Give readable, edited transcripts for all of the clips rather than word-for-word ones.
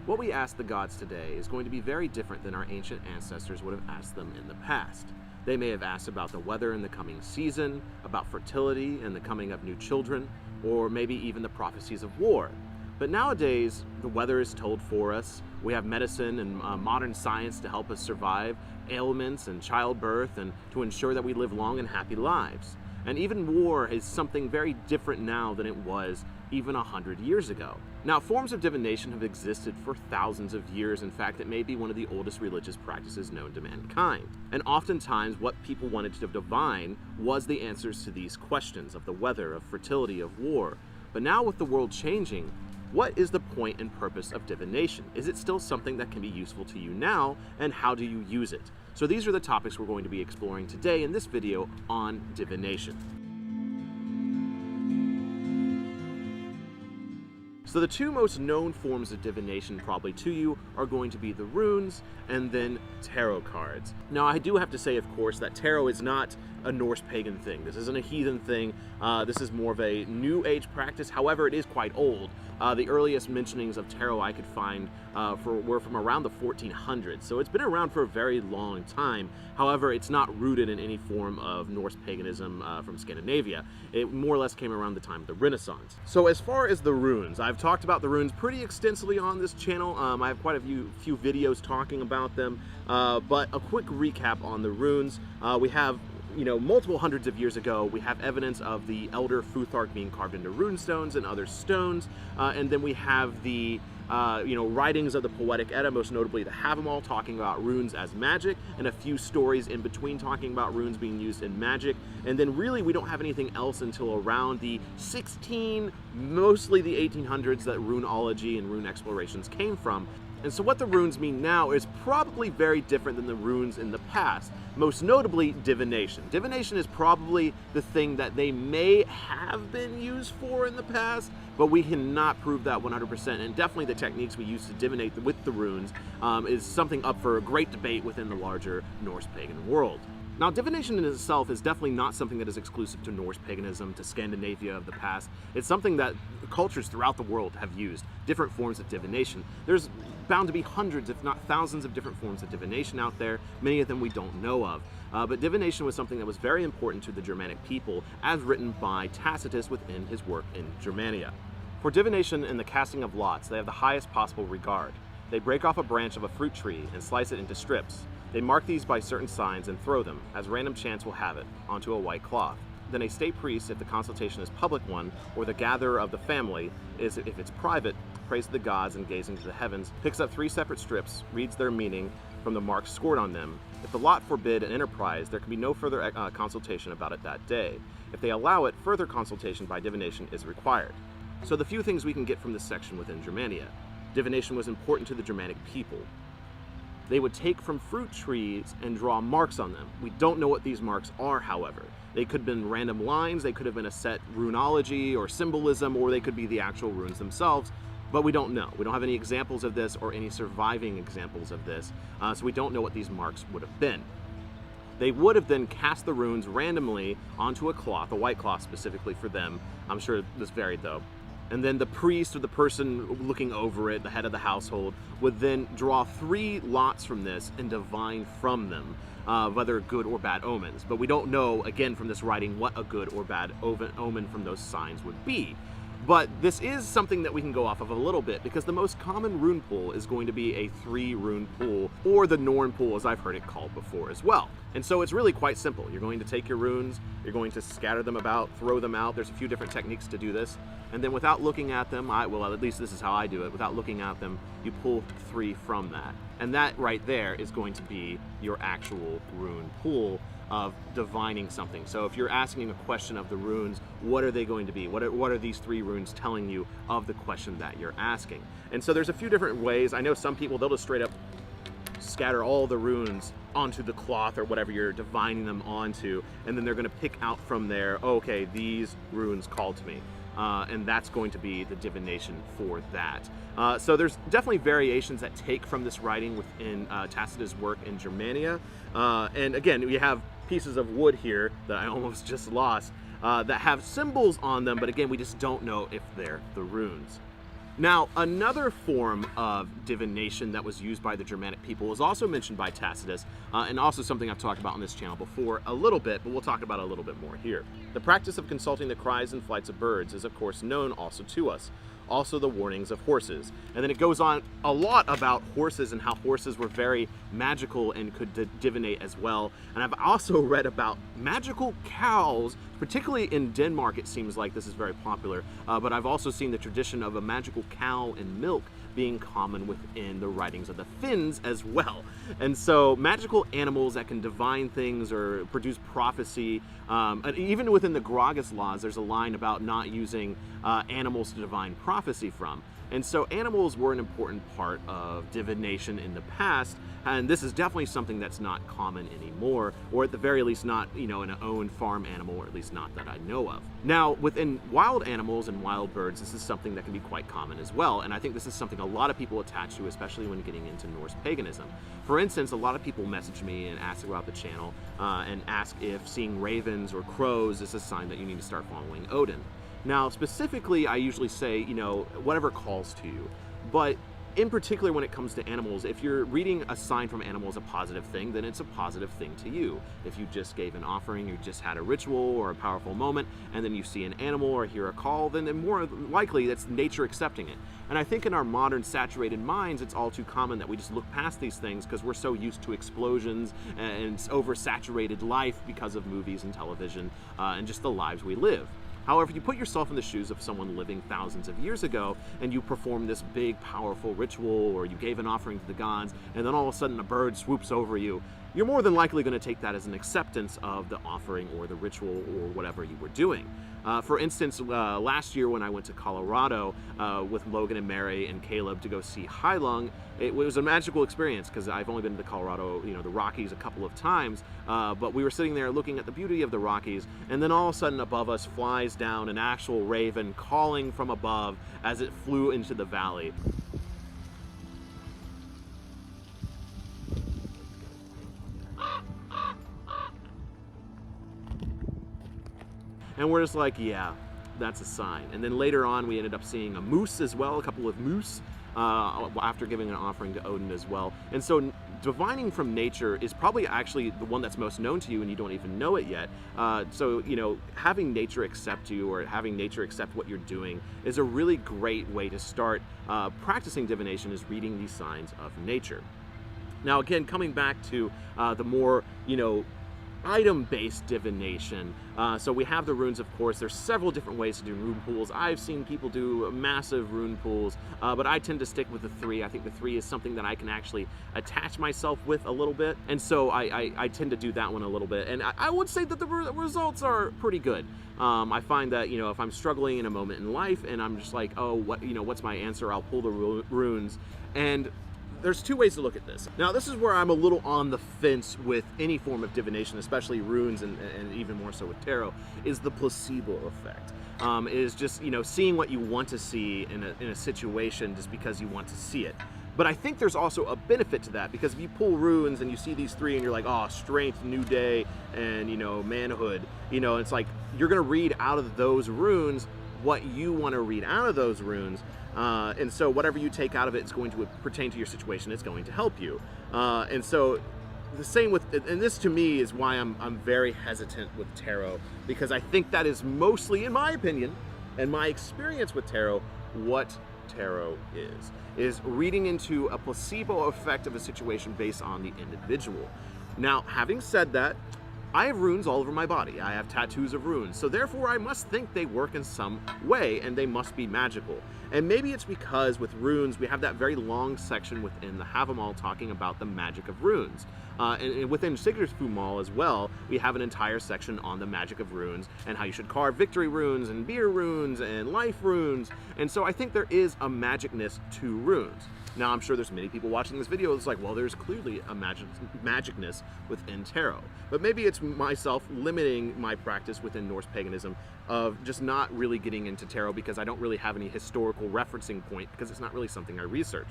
What we ask the gods today is going to be very different than our ancient ancestors would have asked them in the past. They may have asked about the weather in the coming season, about fertility and the coming of new children, or maybe even the prophecies of war. But nowadays, the weather is told for us. We have medicine and modern science to help us survive ailments and childbirth and to ensure that we live long and happy lives. And even war is something very different now than it was even 100 years ago. Now, forms of divination have existed for thousands of years. In fact, it may be one of the oldest religious practices known to mankind. And oftentimes, what people wanted to divine was the answers to these questions of the weather, of fertility, of war. But now with the world changing, what is the point and purpose of divination? Is it still something that can be useful to you now, and how do you use it? So these are the topics we're going to be exploring today in this video on divination. So the two most known forms of divination probably to you are going to be the runes and then tarot cards. Now, I do have to say, of course, that tarot is not a Norse pagan thing. This isn't a heathen thing. This is more of a new age practice. However, it is quite old. The earliest mentionings of tarot I could find were from around the 1400s. So it's been around for a very long time. However, it's not rooted in any form of Norse paganism from Scandinavia. It more or less came around the time of the Renaissance. So as far as the runes, I've talked about the runes pretty extensively on this channel. I have quite a few videos talking about them. But a quick recap on the runes. We have multiple hundreds of years ago, we have evidence of the elder Futhark being carved into rune stones and other stones, and then we have the writings of the Poetic Edda, most notably the Havamal, talking about runes as magic, and a few stories in between talking about runes being used in magic. And then really we don't have anything else until around the mostly the 1800s, that runeology and rune explorations came from. And so what the runes mean now is probably very different than the runes in the past, most notably divination. Divination is probably the thing that they may have been used for in the past, but we cannot prove that 100%, and definitely the techniques we use to divinate with the runes is something up for a great debate within the larger Norse pagan world. Now, divination in itself is definitely not something that is exclusive to Norse paganism, to Scandinavia of the past. It's something that cultures throughout the world have used, different forms of divination. There's bound to be hundreds, if not thousands, of different forms of divination out there, many of them we don't know of. But divination was something that was very important to the Germanic people, as written by Tacitus within his work in Germania. For divination and the casting of lots, they have the highest possible regard. They break off a branch of a fruit tree and slice it into strips. They mark these by certain signs and throw them, as random chance will have it, onto a white cloth. Then a state priest, if the consultation is public one, or the gatherer of the family, if it's private, prays to the gods and gazing to the heavens, picks up 3 separate strips, reads their meaning from the marks scored on them. If the lot forbid an enterprise, there can be no further consultation about it that day. If they allow it, further consultation by divination is required. So the few things we can get from this section within Germania. Divination was important to the Germanic people. They would take from fruit trees and draw marks on them. We don't know what these marks are, however. They could have been random lines, they could have been a set runeology or symbolism, or they could be the actual runes themselves, but we don't know. We don't have any examples of this or any surviving examples of this, so we don't know what these marks would have been. They would have then cast the runes randomly onto a cloth, a white cloth specifically for them. I'm sure this varied though. And then the priest or the person looking over it, the head of the household, would then draw 3 lots from this and divine from them, whether good or bad omens. But we don't know, again, from this writing, what a good or bad omen from those signs would be. But this is something that we can go off of a little bit, because the most common rune pool is going to be a 3 rune pool, or the Norn pool as I've heard it called before as well. And so it's really quite simple. You're going to take your runes, you're going to scatter them about, throw them out. There's a few different techniques to do this. And then without looking at them, well, at least this is how I do it, without looking at them, you pull 3 from that. And that right there is going to be your actual rune pool of divining something. So if you're asking a question of the runes, what are they going to be? What are these 3 runes telling you of the question that you're asking? And so there's a few different ways. I know some people, they'll just straight up scatter all the runes onto the cloth or whatever you're divining them onto, and then they're going to pick out from there, okay, these runes call to me. And that's going to be the divination for that. So there's definitely variations that take from this writing within Tacitus' work in Germania. And again, we have pieces of wood here that I almost just lost that have symbols on them, but again, we just don't know if they're the runes. Now, another form of divination that was used by the Germanic people was also mentioned by Tacitus, and also something I've talked about on this channel before a little bit, but we'll talk about it a little bit more here. The practice of consulting the cries and flights of birds is, of course, known also to us. Also the warnings of horses. And then it goes on a lot about horses and how horses were very magical and could divinate as well. And I've also read about magical cows, particularly in Denmark. It seems like this is very popular, but I've also seen the tradition of a magical cow and milk being common within the writings of the Finns as well. And so magical animals that can divine things or produce prophecy, and even within the Gragas laws, there's a line about not using animals to divine prophecy from. And so animals were an important part of divination in the past, and this is definitely something that's not common anymore, or at the very least not, an owned farm animal, or at least not that I know of. Now, within wild animals and wild birds, this is something that can be quite common as well, and I think this is something a lot of people attach to, especially when getting into Norse paganism. For instance, a lot of people message me and ask about the channel, and ask if seeing ravens or crows is a sign that you need to start following Odin. Now, specifically, I usually say, whatever calls to you. But in particular, when it comes to animals, if you're reading a sign from animals a positive thing, then it's a positive thing to you. If you just gave an offering, you just had a ritual or a powerful moment, and then you see an animal or hear a call, then more likely that's nature accepting it. And I think in our modern saturated minds, it's all too common that we just look past these things because we're so used to explosions and oversaturated life because of movies and television and just the lives we live. However, if you put yourself in the shoes of someone living thousands of years ago and you perform this big, powerful ritual, or you gave an offering to the gods, and then all of a sudden a bird swoops over you, you're more than likely going to take that as an acceptance of the offering or the ritual or whatever you were doing. For instance, last year when I went to Colorado with Logan and Mary and Caleb to go see Heilung, it was a magical experience because I've only been to Colorado, the Rockies a couple of times, but we were sitting there looking at the beauty of the Rockies, and then all of a sudden above us flies down an actual raven calling from above as it flew into the valley. And we're just like, yeah, that's a sign. And then later on, we ended up seeing a moose as well, a couple of moose, after giving an offering to Odin as well. And so divining from nature is probably actually the one that's most known to you and you don't even know it yet. So, having nature accept you or having nature accept what you're doing is a really great way to start practicing divination, is reading these signs of nature. Now, again, coming back to the more, item-based divination. So we have the runes, of course. There's several different ways to do rune pools. I've seen people do massive rune pools, but I tend to stick with the 3. I think the 3 is something that I can actually attach myself with a little bit, and so I tend to do that one a little bit. And I would say that the results are pretty good. I find that, if I'm struggling in a moment in life and I'm just like, oh, what's my answer? I'll pull the runes. And there's 2 ways to look at this. Now, this is where I'm a little on the fence with any form of divination, especially runes and even more so with tarot, is the placebo effect. Is just, seeing what you want to see in a situation just because you want to see it. But I think there's also a benefit to that, because if you pull runes and you see these 3 and you're like, oh, strength, new day, and, manhood, it's like you're going to read out of those runes what you want to read out of those runes. And so whatever you take out of it is going to pertain to your situation. It's going to help you. And so the same with, and this to me is why I'm very hesitant with tarot, because I think that is mostly, in my opinion, and my experience with tarot, what tarot is reading into a placebo effect of a situation based on the individual. Now, having said that, I have runes all over my body. I have tattoos of runes, so therefore I must think they work in some way and they must be magical. And maybe it's because with runes we have that very long section within the Havamal talking about the magic of runes. And within Sigurdsfumal as well, we have an entire section on the magic of runes and how you should carve victory runes and beer runes and life runes. And so I think there is a magicness to runes. Now, I'm sure there's many people watching this video that's like, well, there's clearly a magicness within tarot. But maybe it's myself limiting my practice within Norse paganism of just not really getting into tarot because I don't really have any historical referencing point, because it's not really something I research.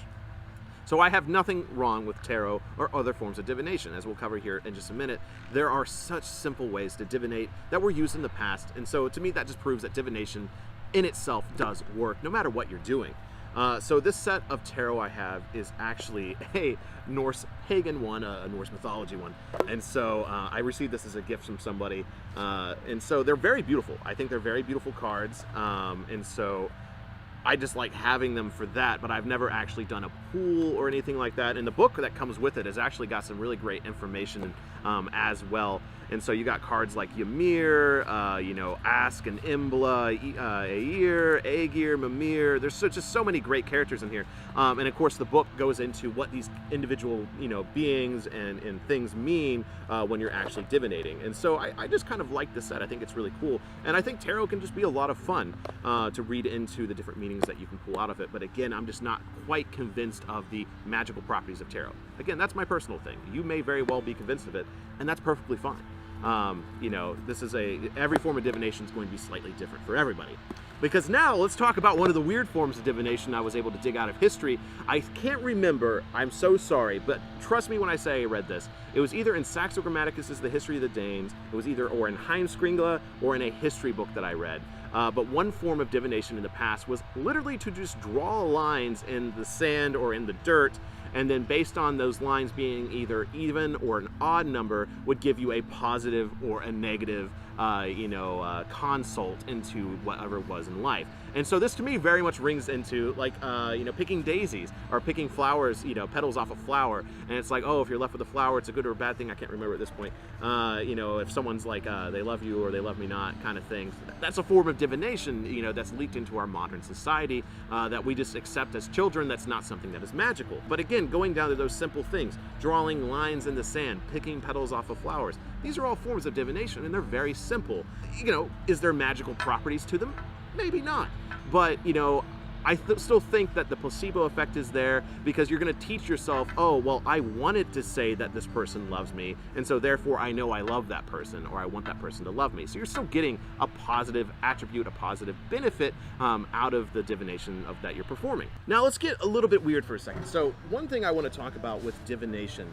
So I have nothing wrong with tarot or other forms of divination. As we'll cover here in just a minute, there are such simple ways to divinate that were used in the past. And so to me, that just proves that divination in itself does work, no matter what you're doing. So this set of tarot I have is actually a Norse pagan one, a Norse mythology one. And so I received this as a gift from somebody. And so they're very beautiful. I think they're very beautiful cards. And so I just like having them for that, but I've never actually done a pool or anything like that. And the book that comes with it has actually got some really great information as well. And so you got cards like Ymir, you know, Ask and Imbla, Aegir, Aegir, Mimir. There's just so many great characters in here. And of course the book goes into what these individual, you know, beings and things mean when you're actually divinating. And so I just kind of like this set. I think it's really cool. And I think tarot can just be a lot of fun to read into the different meanings that you can pull out of it. But again, I'm just not quite convinced of the magical properties of tarot. Again, that's my personal thing. You may very well be convinced of it, and that's perfectly fine. You know, this is every form of divination is going to be slightly different for everybody. Because now let's talk about one of the weird forms of divination I was able to dig out of history. I can't remember, I'm so sorry, but trust me when I say I read this. It was either in Saxo Grammaticus' The History of the Danes, it was either or in Heimskringla or in a history book that I read. But one form of divination in the past was literally to just draw lines in the sand or in the dirt, and then based on those lines being either even or an odd number would give you a positive or a negative consult into whatever it was in life. And so this to me very much rings into like, picking daisies or picking flowers, petals off a flower. And it's like, oh, if you're left with a flower, it's a good or a bad thing. I can't remember at this point. If someone's like, they love you or they love me not kind of thing. That's a form of divination, that's leaked into our modern society that we just accept as children. That's not something that is magical. But again, going down to those simple things, drawing lines in the sand, picking petals off of flowers. These are all forms of divination and they're very simple. Is there magical properties to them? Maybe not. But, I still think that the placebo effect is there because you're going to teach yourself, oh, well, I wanted to say that this person loves me, and so therefore I know I love that person or I want that person to love me. So you're still getting a positive attribute, a positive benefit out of the divination that you're performing. Now let's get a little bit weird for a second. So one thing I want to talk about with divination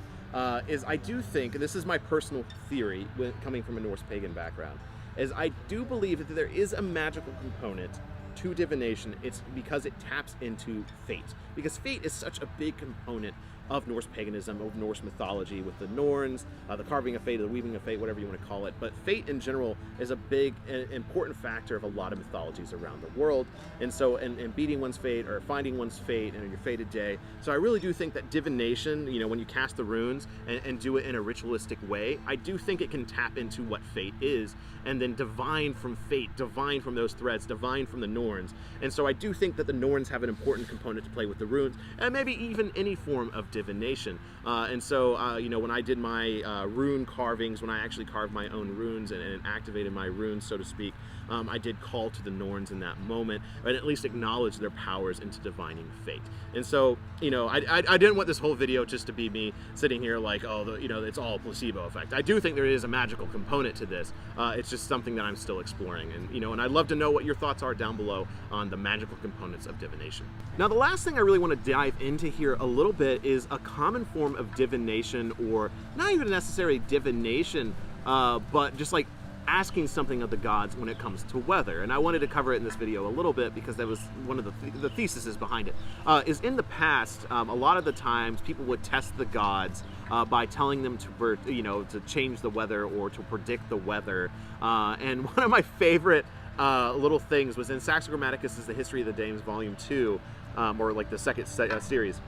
is I do think, and this is my personal theory coming from a Norse pagan background, is I do believe that there is a magical component to divination. It's because it taps into fate. Because fate is such a big component of Norse paganism, of Norse mythology, with the Norns, the carving of fate, the weaving of fate, whatever you want to call it. But fate in general is a big, important factor of a lot of mythologies around the world. And so, and beating one's fate or finding one's fate and your fated day. So I really do think that divination, when you cast the runes and do it in a ritualistic way, I do think it can tap into what fate is and then divine from fate, divine from those threads, divine from the Norns. And so I do think that the Norns have an important component to play with the runes and maybe even any form of divination. And so, when I did my rune carvings, when I actually carved my own runes and activated my runes, so to speak, I did call to the Norns in that moment, and at least acknowledge their powers into divining fate. And so, I didn't want this whole video just to be me sitting here like, oh, it's all placebo effect. I do think there is a magical component to this. It's just something that I'm still exploring, and I'd love to know what your thoughts are down below on the magical components of divination. Now, the last thing I really want to dive into here a little bit is a common form of divination, or not even necessarily divination, but just like asking something of the gods when it comes to weather. And I wanted to cover it in this video a little bit because that was one of the theses behind it. Is in the past, a lot of the times people would test the gods by telling them to change the weather or to predict the weather. And one of my favorite little things was in Saxo Grammaticus' The History of the Danes, Volume 2, or like the second series.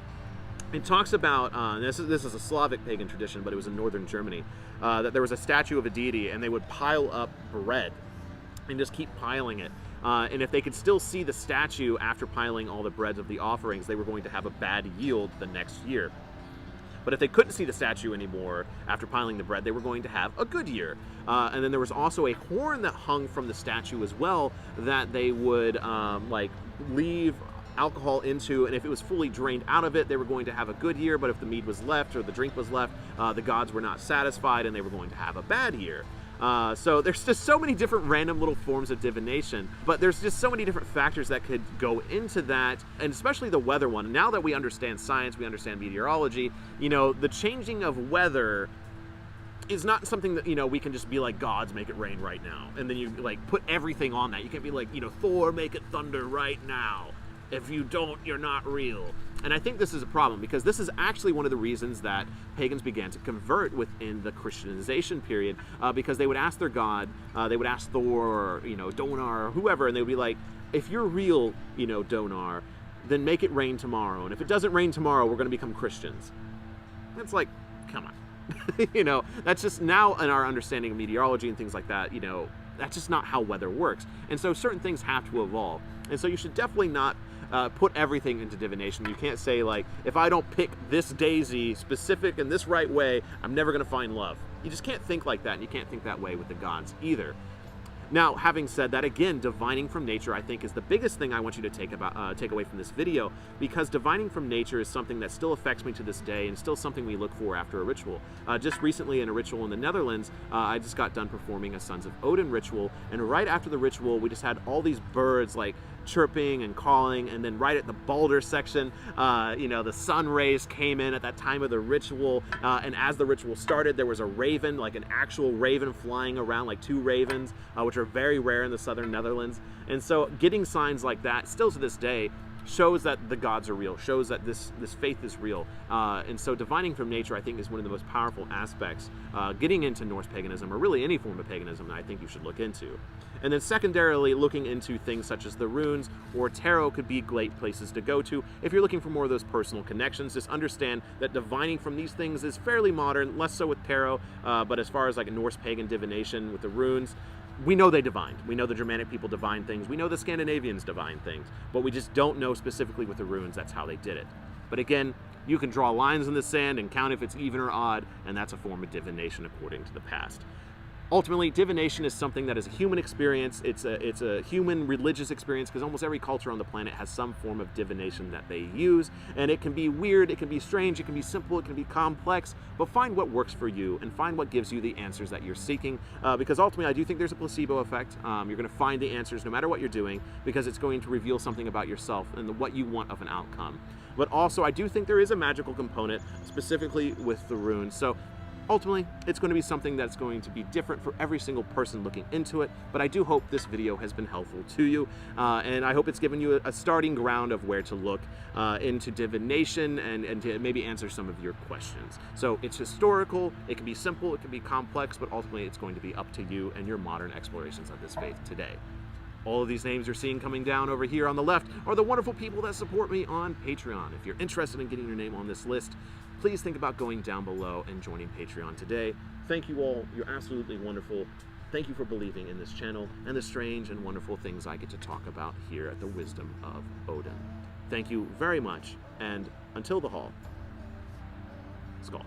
It talks about, this is a Slavic pagan tradition, but it was in northern Germany, that there was a statue of a deity and they would pile up bread and just keep piling it. And if they could still see the statue after piling all the bread of the offerings, they were going to have a bad yield the next year. But if they couldn't see the statue anymore after piling the bread, they were going to have a good year. And then there was also a horn that hung from the statue as well that they would leave alcohol into, and if it was fully drained out of it, they were going to have a good year. But if the mead was left or the drink was left, the gods were not satisfied and they were going to have a bad year. So there's just so many different random little forms of divination, but there's just so many different factors that could go into that, and especially the weather one. Now that we understand science, we understand meteorology, the changing of weather is not something that, we can just be like, gods, make it rain right now. And then you put everything on that. You can't be like, Thor, make it thunder right now. If you don't, you're not real. And I think this is a problem, because this is actually one of the reasons that pagans began to convert within the Christianization period, because they would ask their god, they would ask Thor, or, Donar, or whoever, and they would be like, if you're real, Donar, then make it rain tomorrow. And if it doesn't rain tomorrow, we're going to become Christians. It's like, come on. That's just now in our understanding of meteorology and things like that, that's just not how weather works. And so certain things have to evolve. And so you should definitely not put everything into divination. You can't say, like, if I don't pick this daisy specific in this right way, I'm never going to find love. You just can't think like that, and you can't think that way with the gods either. Now, having said that, again, divining from nature, I think, is the biggest thing I want you to take away from this video, because divining from nature is something that still affects me to this day, and still something we look for after a ritual. Just recently in a ritual in the Netherlands, I just got done performing a Sons of Odin ritual, and right after the ritual, we just had all these birds, like, chirping and calling, and then right at the Balder section, the sun rays came in at that time of the ritual, and as the ritual started, there was a raven, like an actual raven flying around, like 2 ravens, which are very rare in the southern Netherlands. And so getting signs like that, still to this day, shows that the gods are real, shows that this faith is real. And so divining from nature, I think, is one of the most powerful aspects getting into Norse paganism, or really any form of paganism, that I think you should look into. And then secondarily, looking into things such as the runes or tarot could be great places to go to. If you're looking for more of those personal connections, just understand that divining from these things is fairly modern, less so with tarot, but as far as like a Norse pagan divination with the runes, we know they divined. We know the Germanic people divine things. We know the Scandinavians divine things, but we just don't know specifically with the runes that's how they did it. But again, you can draw lines in the sand and count if it's even or odd, and that's a form of divination according to the past. Ultimately, divination is something that is a human experience. It's a human religious experience, because almost every culture on the planet has some form of divination that they use, and it can be weird, it can be strange, it can be simple, it can be complex, but find what works for you and find what gives you the answers that you're seeking, because ultimately I do think there's a placebo effect. You're going to find the answers no matter what you're doing, because it's going to reveal something about yourself and what you want of an outcome. But also, I do think there is a magical component, specifically with the runes. So ultimately, it's going to be something that's going to be different for every single person looking into it, but I do hope this video has been helpful to you, and I hope it's given you a starting ground of where to look into divination and to maybe answer some of your questions. So it's historical, it can be simple, it can be complex, but ultimately it's going to be up to you and your modern explorations of this faith today. All of these names you're seeing coming down over here on the left are the wonderful people that support me on Patreon. If you're interested in getting your name on this list, please think about going down below and joining Patreon today. Thank you all. You're absolutely wonderful. Thank you for believing in this channel and the strange and wonderful things I get to talk about here at the Wisdom of Odin. Thank you very much, and until the hall, Skål.